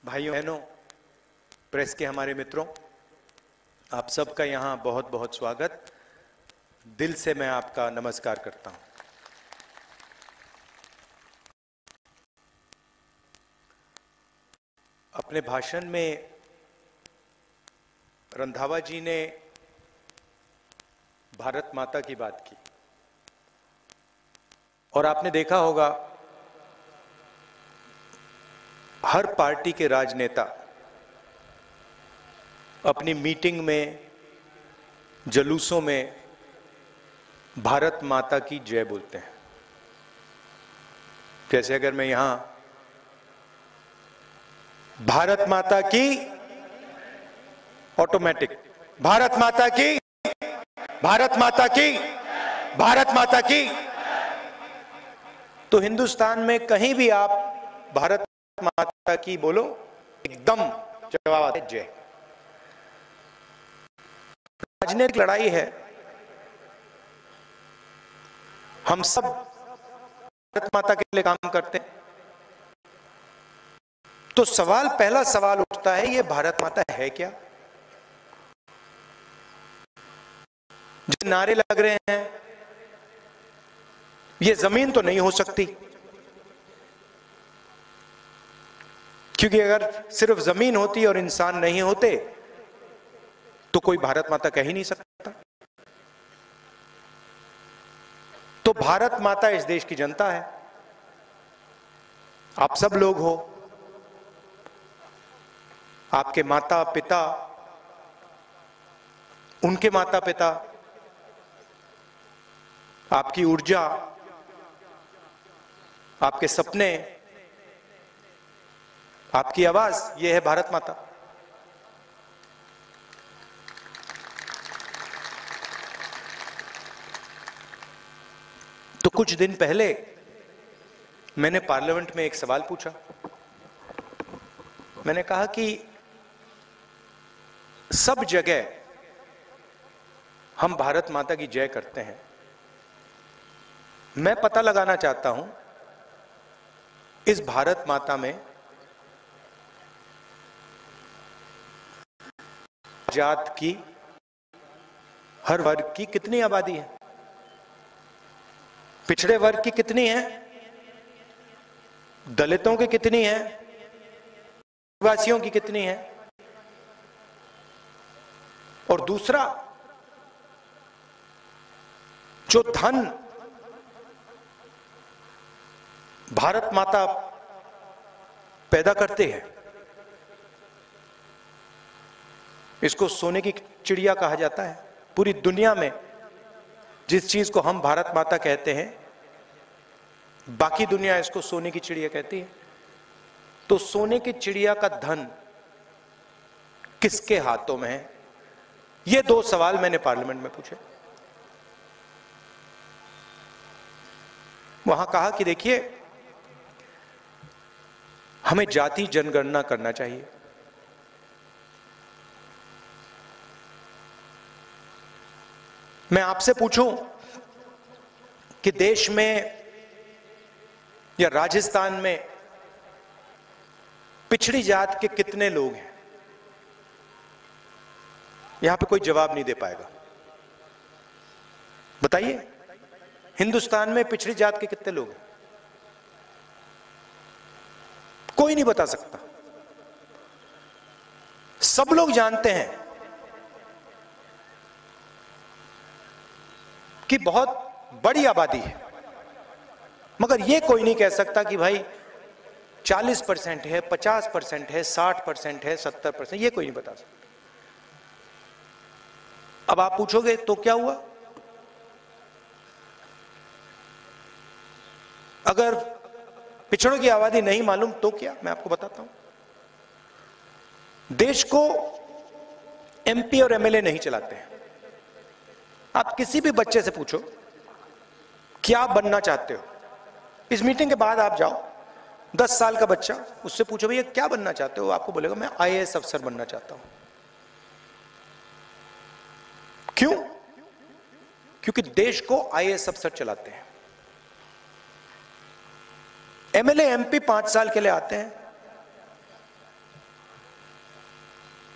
भाइयों बहनों, प्रेस के हमारे मित्रों, आप सबका यहाँ बहुत बहुत स्वागत। दिल से मैं आपका नमस्कार करता हूँ। अपने भाषण में रंधावा जी ने भारत माता की बात की और आपने देखा होगा हर पार्टी के राजनेता अपनी मीटिंग में, जुलूसों में भारत माता की जय बोलते हैं। जैसे अगर मैं यहां भारत माता की, ऑटोमेटिक भारत माता की, भारत माता की, भारत माता की, तो हिंदुस्तान में कहीं भी आप भारत माता की बोलो, एकदम जवाब आता है जय। राजनीतिक लड़ाई है, हम सब भारत माता के लिए काम करते हैं। तो पहला सवाल उठता है, ये भारत माता है क्या? जो नारे लग रहे हैं, ये जमीन तो नहीं हो सकती, क्योंकि अगर सिर्फ जमीन होती और इंसान नहीं होते तो कोई भारत माता कह ही नहीं सकता। तो भारत माता इस देश की जनता है, आप सब लोग हो, आपके माता पिता, उनके माता पिता, आपकी ऊर्जा, आपके सपने, आपकी आवाज, यह है भारत माता। तो कुछ दिन पहले मैंने पार्लियामेंट में एक सवाल पूछा। मैंने कहा कि सब जगह हम भारत माता की जय करते हैं, मैं पता लगाना चाहता हूं इस भारत माता में जात की, हर वर्ग की कितनी आबादी है? पिछड़े वर्ग की कितनी है? दलितों की कितनी है? आदिवासियों की कितनी है? और दूसरा, जो धन भारत माता पैदा करते हैं, इसको सोने की चिड़िया कहा जाता है। पूरी दुनिया में जिस चीज को हम भारत माता कहते हैं, बाकी दुनिया इसको सोने की चिड़िया कहती है। तो सोने की चिड़िया का धन किसके हाथों में है? ये दो सवाल मैंने पार्लियामेंट में पूछे। वहां कहा कि देखिए, हमें जाति जनगणना करना चाहिए। मैं आपसे पूछूं कि देश में या राजस्थान में पिछड़ी जात के कितने लोग हैं? यहां पे कोई जवाब नहीं दे पाएगा। बताइए, हिंदुस्तान में पिछड़ी जात के कितने लोग हैं? कोई नहीं बता सकता। सब लोग जानते हैं कि बहुत बड़ी आबादी है, मगर यह कोई नहीं कह सकता कि भाई 40% है, 50% है, 60% है, 70%, यह कोई नहीं बता सकता। अब आप पूछोगे तो क्या हुआ? अगर पिछड़ों की आबादी नहीं मालूम तो क्या? मैं आपको बताता हूं। देश को एमपी और एमएलए नहीं चलाते हैं। आप किसी भी बच्चे से पूछो क्या बनना चाहते हो, इस मीटिंग के बाद आप जाओ, 10 साल का बच्चा, उससे पूछो भैया क्या बनना चाहते हो, आपको बोलेगा मैं आईएएस अफसर बनना चाहता हूं। क्यों? क्योंकि देश को आईएएस अफसर चलाते हैं। एमएलए एमपी 5 साल के लिए आते हैं,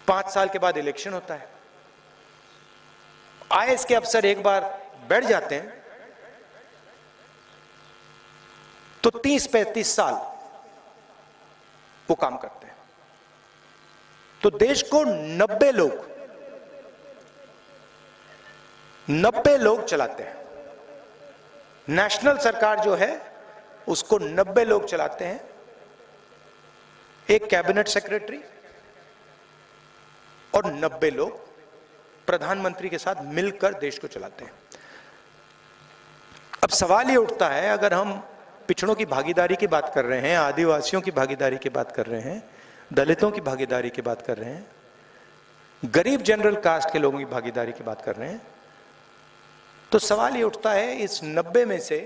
5 साल के बाद इलेक्शन होता है, आईएएस के अफसर एक बार बैठ जाते हैं तो 30-35 साल वो काम करते हैं। तो देश को 90 लोग चलाते हैं। नेशनल सरकार जो है उसको 90 लोग चलाते हैं, एक कैबिनेट सेक्रेटरी और 90 लोग प्रधानमंत्री के साथ मिलकर देश को चलाते हैं। अब सवाल ये उठता है, अगर हम पिछड़ों की भागीदारी की बात कर रहे हैं, आदिवासियों की भागीदारी की बात कर रहे हैं, दलितों की भागीदारी की बात कर रहे हैं, गरीब जनरल कास्ट के लोगों की भागीदारी की बात कर रहे हैं, तो सवाल ये उठता है इस 90 में से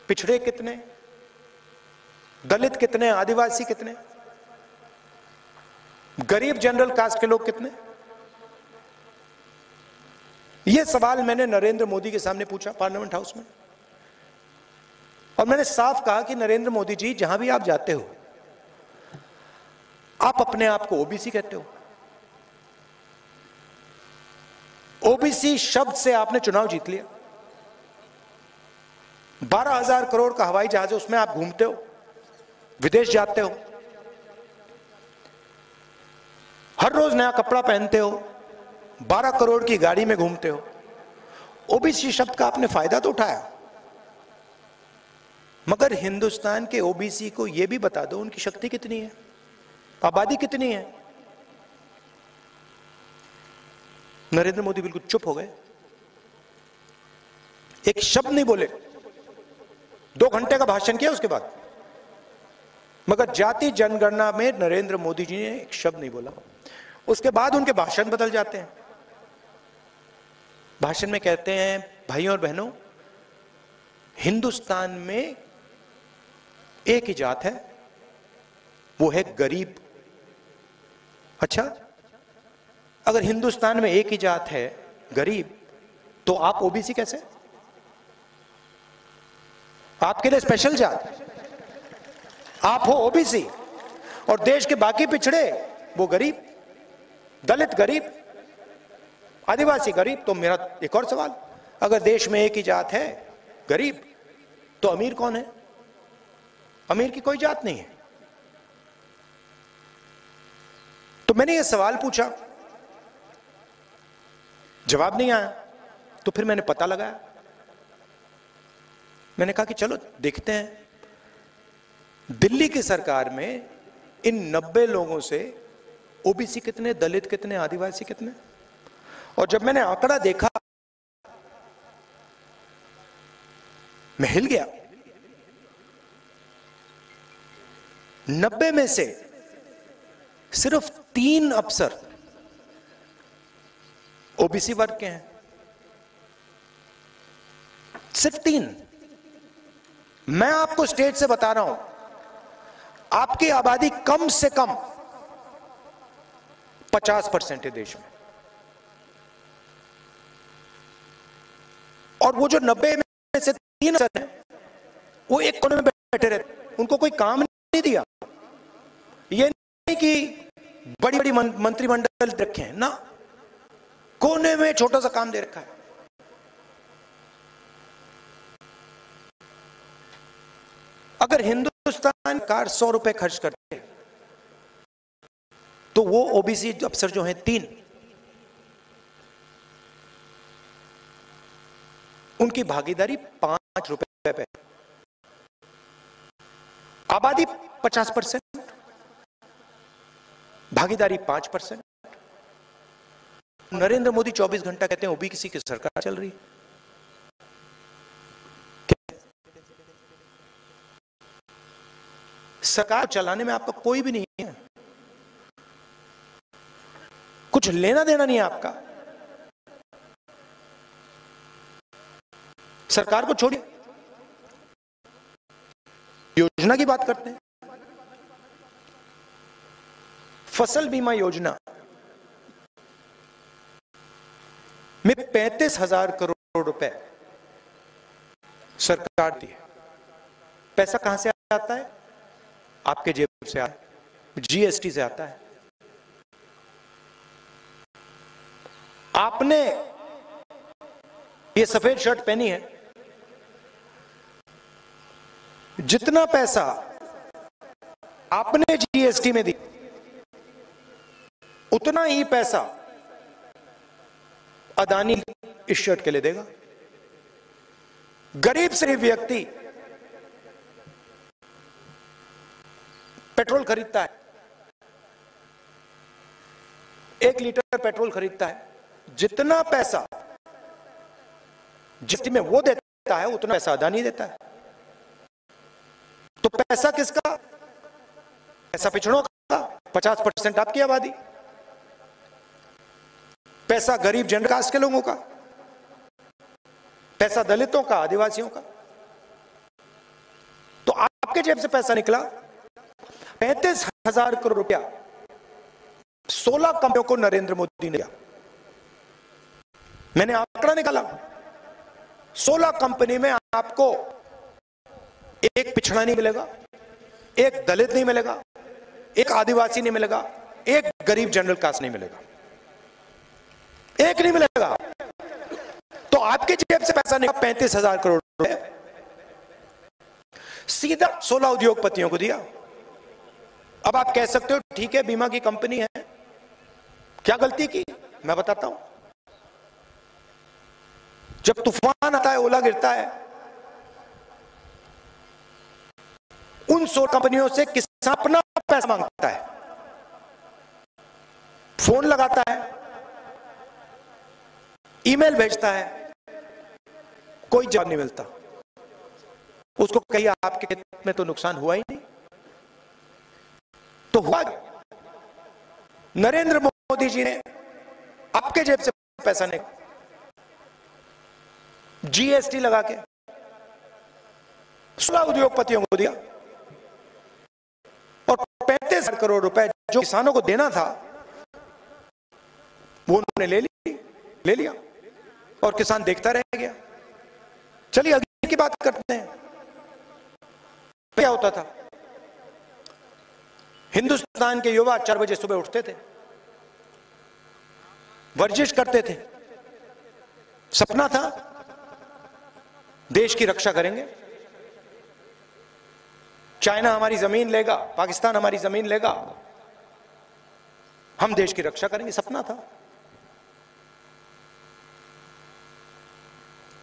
पिछड़े कितने, दलित कितने, आदिवासी कितने, गरीब जनरल कास्ट के लोग कितने? यह सवाल मैंने नरेंद्र मोदी के सामने पूछा पार्लियामेंट हाउस में, और मैंने साफ कहा कि नरेंद्र मोदी जी, जहां भी आप जाते हो आप अपने आप को ओबीसी कहते हो। ओबीसी शब्द से आपने चुनाव जीत लिया। 12,000 करोड़ का हवाई जहाज है, उसमें आप घूमते हो, विदेश जाते हो, हर रोज नया कपड़ा पहनते हो, 12 करोड़ की गाड़ी में घूमते हो। ओबीसी शब्द का आपने फायदा तो उठाया, मगर हिंदुस्तान के ओबीसी को यह भी बता दो उनकी शक्ति कितनी है, आबादी कितनी है। नरेंद्र मोदी बिल्कुल चुप हो गए, एक शब्द नहीं बोले। 2 घंटे का भाषण किया उसके बाद, मगर जाति जनगणना में नरेंद्र मोदी जी ने एक शब्द नहीं बोला। उसके बाद उनके भाषण बदल जाते हैं। भाषण में कहते हैं, भाइयों और बहनों, हिंदुस्तान में एक ही जात है, वो है गरीब। अच्छा, अगर हिंदुस्तान में एक ही जात है गरीब, तो आप ओबीसी कैसे? आपके लिए स्पेशल जात, आप हो ओबीसी, और देश के बाकी पिछड़े वो गरीब, दलित गरीब, आदिवासी गरीब। तो मेरा एक और सवाल, अगर देश में एक ही जात है गरीब, तो अमीर कौन है? अमीर की कोई जात नहीं है। तो मैंने ये सवाल पूछा, जवाब नहीं आया। तो फिर मैंने पता लगाया, मैंने कहा कि चलो देखते हैं दिल्ली की सरकार में इन 90 लोगों से ओबीसी कितने, दलित कितने, आदिवासी कितने। और जब मैंने आंकड़ा देखा मैं हिल गया। 90 में से सिर्फ 3 अफसर ओबीसी वर्ग के हैं, सिर्फ 3। मैं आपको स्टेट से बता रहा हूं, आपकी आबादी कम से कम 50% है देश में, और वो जो 90 में से 3 अफसर हैं वो एक कोने में बैठे रहते, उनको कोई काम नहीं दिया। ये नहीं कि बड़ी बड़ी मंत्रिमंडल रखे हैं ना, कोने में छोटा सा काम दे रखा है। अगर हिंदुस्तान सरकार 100 रुपए खर्च करते तो वो ओबीसी अफसर जो हैं 3, उनकी भागीदारी 5 रुपए पे, आबादी 50%, भागीदारी 5%। नरेंद्र मोदी 24 घंटा कहते हैं ओबीसी की सरकार चल रही है। सरकार चलाने में आपका कोई भी नहीं है, कुछ लेना देना नहीं है आपका। सरकार को छोड़िए, योजना की बात करते हैं। फसल बीमा योजना में 35,000 करोड़ रुपए सरकार दी है। पैसा कहां से आता है? आपके जेब से आता है, जीएसटी से आता है। आपने ये सफेद शर्ट पहनी है, जितना पैसा आपने जीएसटी में दी उतना ही पैसा अदानी इस शर्ट के लिए देगा। गरीब से गरीब व्यक्ति पेट्रोल खरीदता है, 1 लीटर पेट्रोल खरीदता है, जितना पैसा जीएसटी में वो देता है उतना पैसा अदानी देता है। तो पैसा किसका? पैसा पिछड़ों का, 50% आपकी आबादी, पैसा गरीब जनरल कास्ट के लोगों का, पैसा दलितों का, आदिवासियों का। तो आपके जेब से पैसा निकला 35,000 करोड़ रुपया 16 कंपनियों को नरेंद्र मोदी ने दिया। मैंने आंकड़ा निकाला, 16 कंपनी में आपको एक पिछड़ा नहीं मिलेगा, एक दलित नहीं मिलेगा, एक आदिवासी नहीं मिलेगा, एक गरीब जनरल कास्ट नहीं मिलेगा, एक नहीं मिलेगा। तो आपके जेब से पैसा निकला 35,000 करोड़ रुपए, सीधा 16 उद्योगपतियों को दिया। अब आप कह सकते हो ठीक है बीमा की कंपनी है, क्या गलती की? मैं बताता हूं। जब तूफान आता है, ओला गिरता है, उन 16 कंपनियों से किसान अपना पैसा मांगता है, फोन लगाता है, ईमेल भेजता है, कोई जवाब नहीं मिलता। उसको कहिए आपके खेत में तो नुकसान हुआ ही नहीं। तो हुआ, नरेंद्र मोदी जी ने आपके जेब से पैसा नहीं, जीएसटी लगा के 16 उद्योगपतियों को दिया और 35,000 करोड़ रुपए जो किसानों को देना था वो उन्होंने ले लिया और किसान देखता रह गया। चलिए अगली की बात करते हैं। क्या होता था? हिंदुस्तान के युवा 4 बजे सुबह उठते थे, वर्जिश करते थे, सपना था देश की रक्षा करेंगे, चाइना हमारी जमीन लेगा, पाकिस्तान हमारी जमीन लेगा, हम देश की रक्षा करेंगे, सपना था।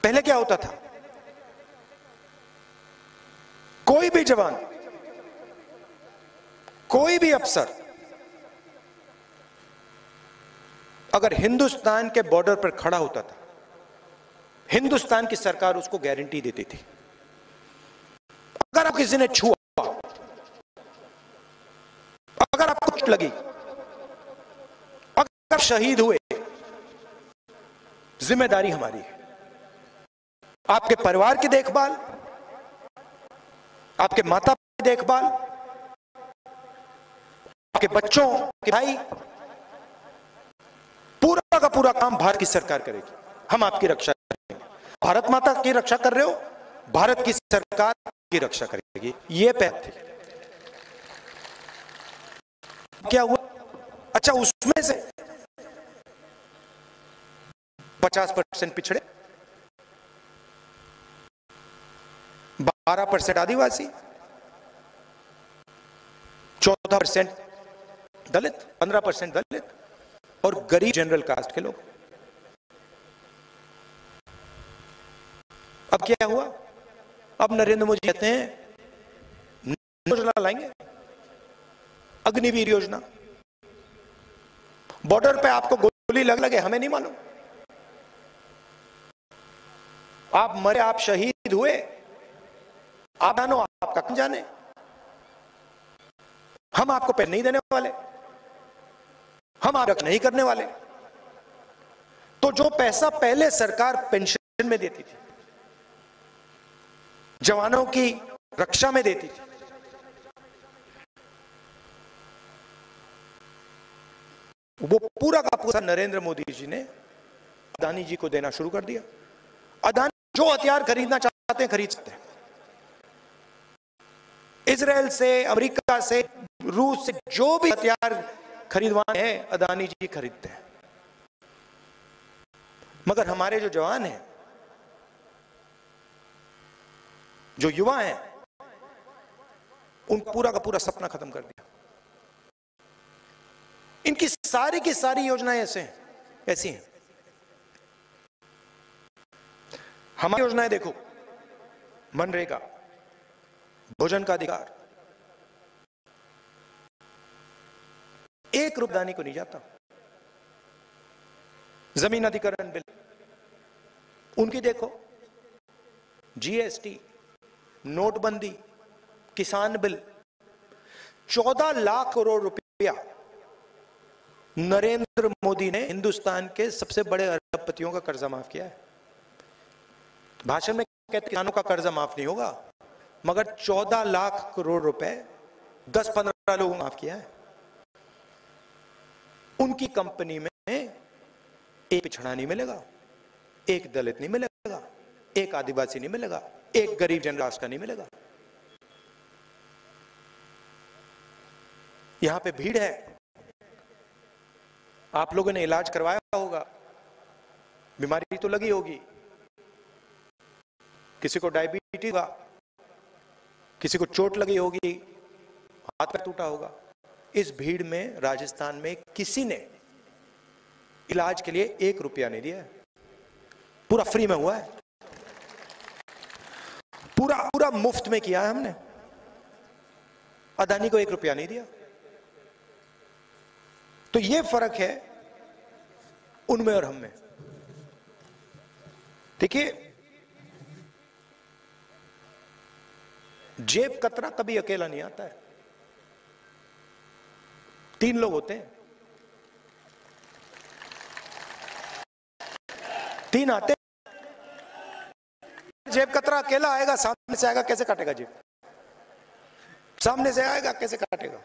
पहले क्या होता था? कोई भी जवान, कोई भी अफसर अगर हिंदुस्तान के बॉर्डर पर खड़ा होता था, हिंदुस्तान की सरकार उसको गारंटी देती थी, अगर आप किसी ने छुआ, अगर आपको चोट लगी, अगर आप शहीद हुए, जिम्मेदारी हमारी है। आपके परिवार की देखभाल, आपके माता पिता की देखभाल, आपके बच्चों के भाई, पूरा का पूरा काम भारत की सरकार करेगी। हम आपकी रक्षा करेंगे। भारत माता की रक्षा कर रहे हो, भारत की सरकार की रक्षा करेगी। ये पहल थी। क्या हुआ? अच्छा, उसमें से 50% पिछड़े, 12% आदिवासी, 14% दलित, 15% दलित और गरीब जनरल कास्ट के लोग। अब क्या हुआ? अब नरेंद्र मोदी कहते हैं योजना लाएंगे, अग्निवीर योजना। बॉर्डर पे आपको गोली लगे, हमें नहीं मालूम, आप मरे, आप शहीद हुए, आप जानो, आपका कौन जाने, हम आपको पैसे नहीं देने वाले, हम आप नहीं करने वाले। तो जो पैसा पहले सरकार पेंशन में देती थी, जवानों की रक्षा में देती थी, वो पूरा का पूरा नरेंद्र मोदी जी ने अदानी जी को देना शुरू कर दिया। अदानी जो हथियार खरीदना चाहते हैं खरीद सकते हैं, इजराइल से, अमेरिका से, रूस से जो भी हथियार खरीदवाने हैं अदानी जी खरीदते हैं। मगर हमारे जो जवान हैं, जो युवा हैं, उन पूरा का पूरा सपना खत्म कर दिया। इनकी सारी की सारी योजनाएं ऐसी हैं। हमारी योजनाएं देखो, मनरेगा, भोजन का अधिकार, 1 रुपया को नहीं जाता। जमीन अधिग्रहण बिल उनकी देखो, जीएसटी, नोटबंदी, किसान बिल, 14 लाख करोड़ रुपया नरेंद्र मोदी ने हिंदुस्तान के सबसे बड़े अरबपतियों का कर्जा माफ किया है। भाषण में कहते किसानों का कर्जा माफ नहीं होगा, मगर 14 लाख करोड़ रुपए 10-15 लोगों को माफ किया है। उनकी कंपनी में एक पिछड़ा नहीं मिलेगा, एक दलित नहीं मिलेगा, एक आदिवासी नहीं मिलेगा, एक गरीब जनराष्ट्र का नहीं मिलेगा। यहां पे भीड़ है, आप लोगों ने इलाज करवाया होगा, बीमारी तो लगी होगी, किसी को डायबिटीज होगा, किसी को चोट लगी होगी, हाथ पैर टूटा होगा। इस भीड़ में राजस्थान में किसी ने इलाज के लिए 1 रुपया नहीं दिया है, पूरा फ्री में हुआ है, पूरा मुफ्त में किया है हमने। अदानी को 1 रुपया नहीं दिया। तो ये फर्क है उनमें और हम में। देखिए, जेब कतरा कभी अकेला नहीं आता है, 3 लोग होते हैं, 3 आते हैं। जेब कतरा अकेला आएगा, सामने से आएगा, कैसे काटेगा जेब? सामने से आएगा, कैसे काटेगा?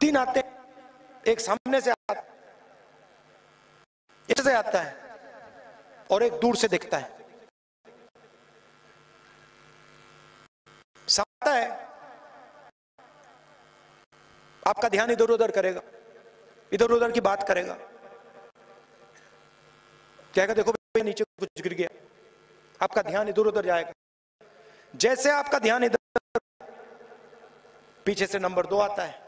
3 आते हैं, एक सामने से आता है, से आता है, और एक दूर से दिखता है। साता है, आपका ध्यान इधर उधर करेगा, इधर उधर की बात करेगा, कहेगा देखो भाई नीचे कुछ गिर गया, आपका ध्यान इधर उधर जाएगा। जैसे आपका ध्यान इधर, पीछे से नंबर 2 आता है,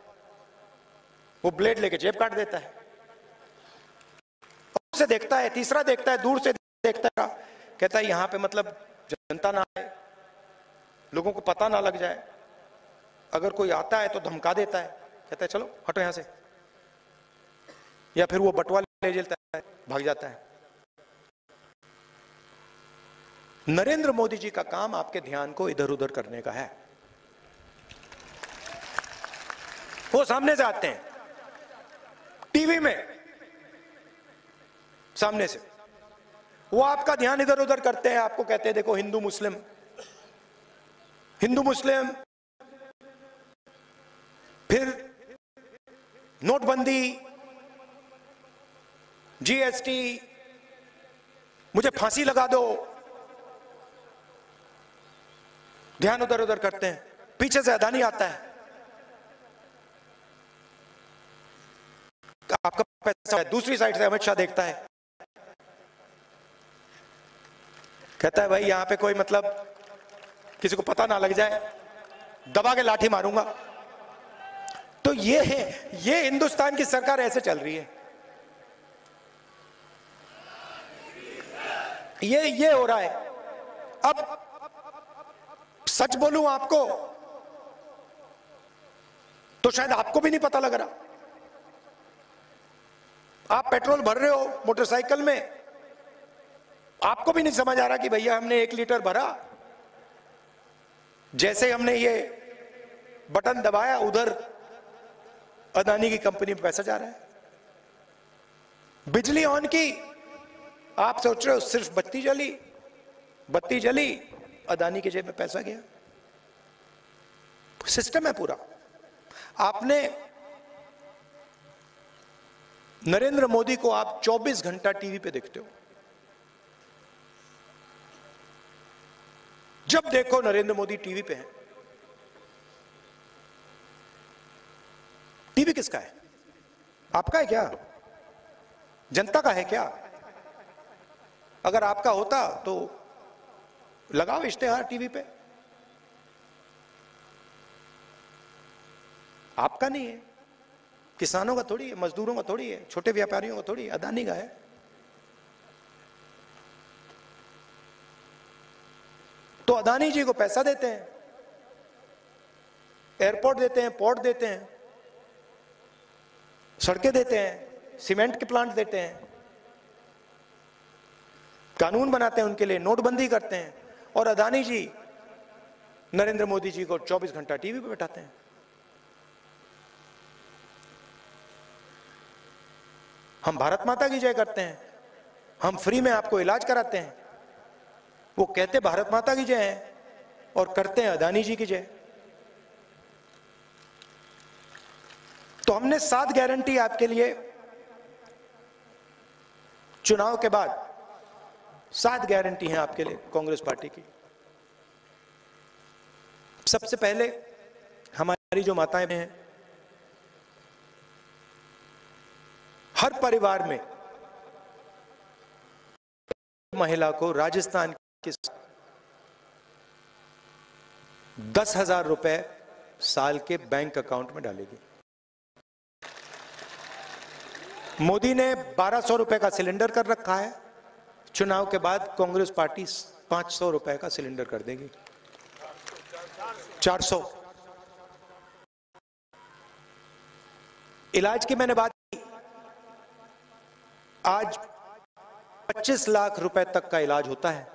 वो ब्लेड लेके जेब काट देता है। से देखता है, तीसरा देखता है, दूर से देखता है, कहता है यहां पे मतलब जनता ना आए, लोगों को पता ना लग जाए, अगर कोई आता है तो धमका देता है, कहता है चलो हटो यहां से, या फिर वो बटवा ले लेता है, भाग जाता है। नरेंद्र मोदी जी का काम आपके ध्यान को इधर उधर करने का है। वो सामने से आते हैं, टीवी में सामने से, वो आपका ध्यान इधर उधर करते हैं, आपको कहते हैं देखो हिंदू मुस्लिम, फिर नोटबंदी, जीएसटी, मुझे फांसी लगा दो, ध्यान उधर उधर करते हैं। पीछे से अदानी आता है, आपका पैसा है, दूसरी साइड से अमित शाह देखता है, कहता है भाई यहां पे कोई मतलब किसी को पता ना लग जाए, दबा के लाठी मारूंगा। तो ये है, ये हिंदुस्तान की सरकार ऐसे चल रही है। ये हो रहा है। अब सच बोलूं आपको तो शायद आपको भी नहीं पता लग रहा। आप पेट्रोल भर रहे हो मोटरसाइकिल में, आपको भी नहीं समझ आ रहा कि भैया हमने 1 लीटर भरा, जैसे हमने ये बटन दबाया उधर अदानी की कंपनी में पैसा जा रहा है। बिजली ऑन की, आप सोच रहे हो सिर्फ बत्ती जली, अदानी की जेब में पैसा गया। सिस्टम है पूरा। आपने नरेंद्र मोदी को आप 24 घंटा टीवी पे देखते हो, जब देखो नरेंद्र मोदी टीवी पे है। टीवी किसका है? आपका है क्या? जनता का है क्या? अगर आपका होता तो लगाओ इश्तेहार टीवी पे। आपका नहीं है, किसानों का थोड़ी है, मजदूरों का थोड़ी है, छोटे व्यापारियों का थोड़ी है, अदानी का है। तो अदानी जी को पैसा देते हैं, एयरपोर्ट देते हैं, पोर्ट देते हैं, सड़कें देते हैं, सीमेंट के प्लांट देते हैं, कानून बनाते हैं उनके लिए, नोटबंदी करते हैं, और अदानी जी नरेंद्र मोदी जी को 24 घंटा टीवी पे बैठाते हैं। हम भारत माता की जय करते हैं, हम फ्री में आपको इलाज कराते हैं। वो कहते भारत माता की जय है और करते हैं अदानी जी की जय। तो हमने 7 गारंटी आपके लिए चुनाव के बाद, 7 गारंटी हैं आपके लिए कांग्रेस पार्टी की। सबसे पहले हमारी जो माताएं हैं, हर परिवार में महिला को राजस्थान के 10,000 रुपए साल के बैंक अकाउंट में डालेगी। मोदी ने 1,200 रुपए का सिलेंडर कर रखा है, चुनाव के बाद कांग्रेस पार्टी 500 रुपए का सिलेंडर कर देगी, 400। इलाज की मैंने बात की, आज 25 लाख रुपए तक का इलाज होता है,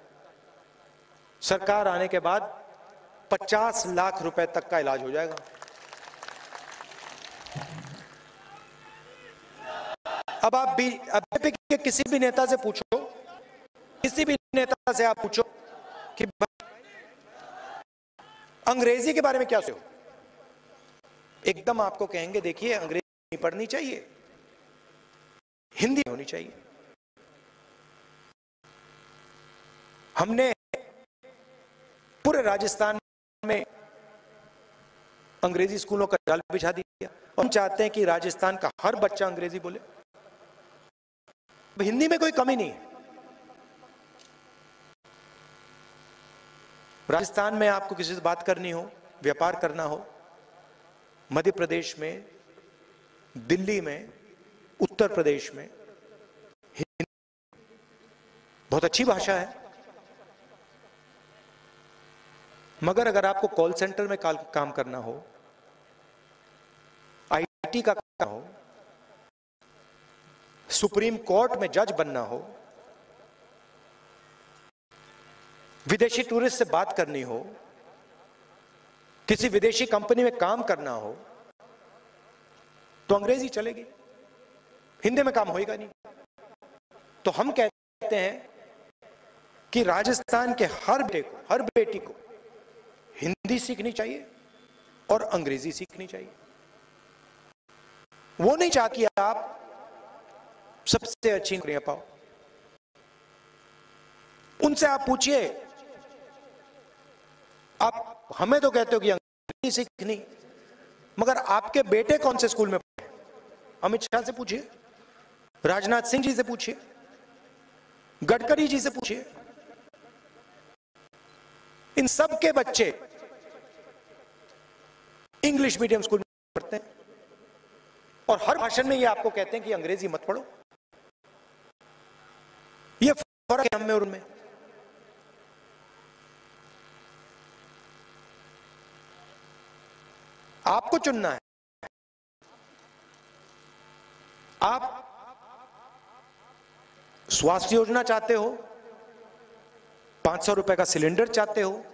सरकार आने के बाद 50 लाख रुपए तक का इलाज हो जाएगा। अब आप बीजेपी के किसी भी नेता से पूछो, किसी भी नेता से आप पूछो कि अंग्रेजी के बारे में क्या सोचो, एकदम आपको कहेंगे देखिए अंग्रेजी नहीं पढ़नी चाहिए, हिंदी होनी चाहिए। हमने पूरे राजस्थान में अंग्रेजी स्कूलों का जाल बिछा दिया। हम चाहते हैं कि राजस्थान का हर बच्चा अंग्रेजी बोले। हिंदी में कोई कमी नहीं है। राजस्थान में आपको किसी से बात करनी हो, व्यापार करना हो, मध्य प्रदेश में, दिल्ली में, उत्तर प्रदेश में, हिंदी बहुत अच्छी भाषा है। मगर अगर आपको कॉल सेंटर में काम करना हो, आईटी का काम हो, सुप्रीम कोर्ट में जज बनना हो, विदेशी टूरिस्ट से बात करनी हो, किसी विदेशी कंपनी में काम करना हो, तो अंग्रेजी चलेगी, हिंदी में काम होएगा नहीं। तो हम कहते हैं कि राजस्थान के हर बेटे को, हर बेटी को हिंदी सीखनी चाहिए और अंग्रेजी सीखनी चाहिए। वो नहीं चाहती कि आप सबसे अच्छी नौकरियां पाओ। उनसे आप पूछिए, आप हमें तो कहते हो कि अंग्रेजी सीखनी, मगर आपके बेटे कौन से स्कूल में पढ़े? अमित शाह से पूछिए, राजनाथ सिंह जी से पूछिए, गडकरी जी से पूछिए। इन सब के बच्चे इंग्लिश मीडियम स्कूल में पढ़ते हैं और हर भाषण में ये आपको कहते हैं कि अंग्रेजी मत पढ़ो। ये फर्क है हम में और उनमें। आपको चुनना है। आप स्वास्थ्य योजना चाहते हो, 500 रुपए का सिलेंडर चाहते हो,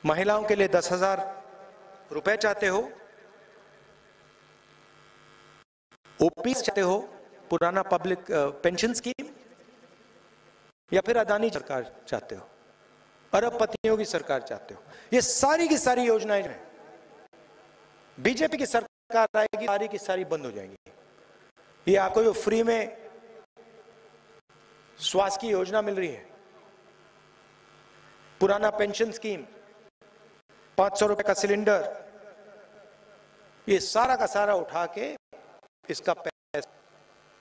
महिलाओं के लिए 10,000 रुपए चाहते हो, ओपीएस चाहते हो, पुराना पब्लिक पेंशन स्कीम, या फिर अदानी सरकार चाहते हो, अरबपतियों की सरकार चाहते हो। ये सारी की सारी योजनाएं हैं, बीजेपी की सरकार आएगी सारी की सारी बंद हो जाएंगी। ये आपको जो फ्री में स्वास्थ्य की योजना मिल रही है, पुराना पेंशन स्कीम, 500 रुपए का सिलेंडर, ये सारा का सारा उठा के इसका पैसा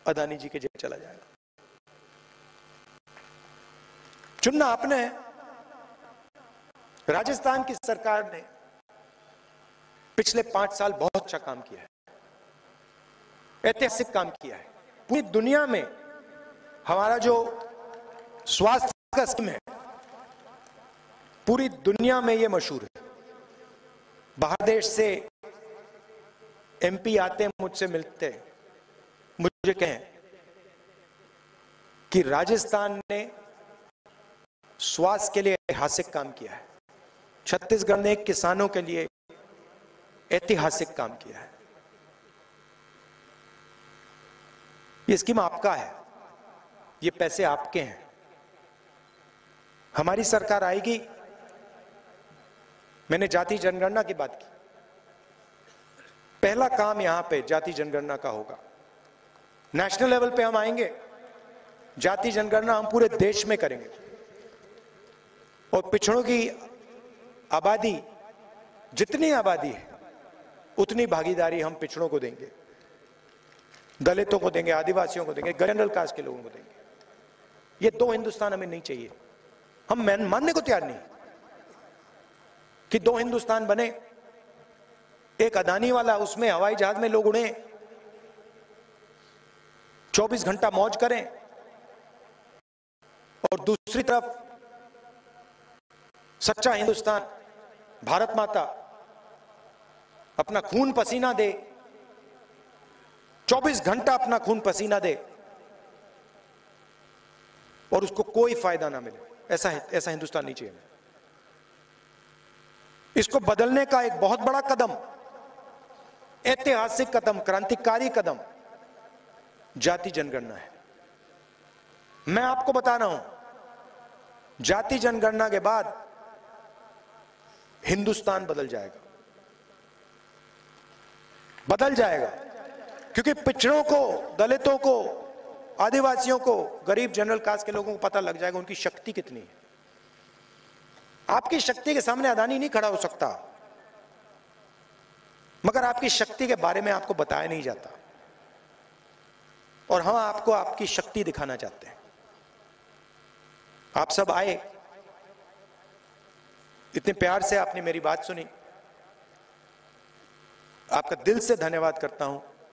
अदानी जी के जेब चला जाएगा। चुनना आपने है। राजस्थान की सरकार ने पिछले 5 साल बहुत अच्छा काम किया है, ऐतिहासिक काम किया है। पूरी दुनिया में हमारा जो स्वास्थ्य का स्कीम है, पूरी दुनिया में ये मशहूर है। बाहर देश से एमपी आते हैं, मुझसे मिलते हैं, मुझे कहें कि राजस्थान ने स्वास्थ्य के लिए ऐतिहासिक काम किया है, छत्तीसगढ़ ने किसानों के लिए ऐतिहासिक काम किया है। ये स्कीम आपका है, ये पैसे आपके हैं। हमारी सरकार आएगी, मैंने जाति जनगणना की बात की, पहला काम यहां पे जाति जनगणना का होगा। नेशनल लेवल पे हम आएंगे, जाति जनगणना हम पूरे देश में करेंगे और पिछड़ों की आबादी, जितनी आबादी है उतनी भागीदारी हम पिछड़ों को देंगे, दलितों को देंगे, आदिवासियों को देंगे, जनरल कास्ट के लोगों को देंगे। ये 2 हिंदुस्तान हमें नहीं चाहिए। हम मानने को तैयार नहीं कि 2 हिंदुस्तान बने, एक अदानी वाला, उसमें हवाई जहाज में लोग उड़े, 24 घंटा मौज करें, और दूसरी तरफ सच्चा हिंदुस्तान, भारत माता अपना खून पसीना दे, 24 घंटा अपना खून पसीना दे और उसको कोई फायदा ना मिले। ऐसा हिंदुस्तान नहीं चाहिए। इसको बदलने का एक बहुत बड़ा कदम, ऐतिहासिक कदम, क्रांतिकारी कदम जाति जनगणना है। मैं आपको बता रहा हूं, जाति जनगणना के बाद हिंदुस्तान बदल जाएगा, बदल जाएगा, क्योंकि पिछड़ों को, दलितों को, आदिवासियों को, गरीब जनरल कास्ट के लोगों को पता लग जाएगा उनकी शक्ति कितनी है। आपकी शक्ति के सामने अदानी नहीं खड़ा हो सकता, मगर आपकी शक्ति के बारे में आपको बताया नहीं जाता, और हम आपको आपकी शक्ति दिखाना चाहते हैं। आप सब आए, इतने प्यार से आपने मेरी बात सुनी, आपका दिल से धन्यवाद करता हूं।